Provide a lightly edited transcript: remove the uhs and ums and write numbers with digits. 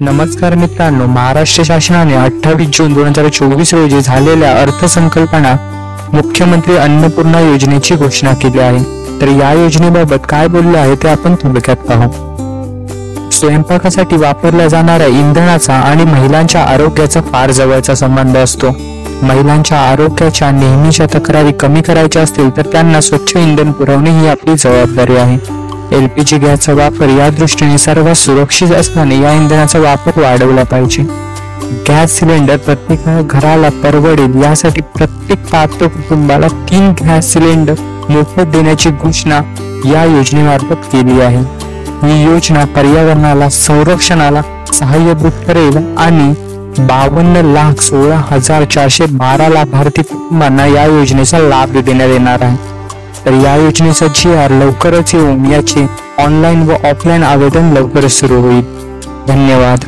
नमस्कार मित्रांनो, महाराष्ट्र शासनाने 28 जून 2024 रोजी झालेल्या अर्थसंकल्पात मुख्यमंत्री अन्नपूर्णा योजनेची घोषणा केली आहे। तर या योजनेबाबत काय बोलले आहे ते आपण थोडक्यात पाहू। स्वयंपाकासाठी वापरल्या जाणाऱ्या इंधनाचा आणि महिलांच्या आरोग्याचा फार जवळचा संबंध असतो। महिलांच्या आरोग्याच्या नेहमीच्या तक्रारी कमी करायच्या असतील तर त्यांना स्वच्छ इंधन पुरवणे ही आपली जबाबदारी आहे। एलपीजी गॅसचा वापर या दृष्टीने सर्वात सुरक्षित असल्याने या इंधनाचा वापर वाढवला पाहिजे। गॅस सिलेंडर प्रत्येक घराला परवडेल यासाठी प्रत्येक पात्र कुटुंबाला 3 गॅस सिलेंडर मोफत देण्याची घोषणा या योजनेमार्फत केली आहे। ही योजना पर्यावरणाला संरक्षणाला सहाय्यभूत ठरेल आणि 52,16,412 लाभार्थी कुटुंबांना या योजनेचा लाभ देण्यात येणार आहे। तर या योजनेचा GR लवकरच येऊन याचे ऑनलाईन व ऑफलाईन आवेदन लवकरच सुरू होईल। धन्यवाद।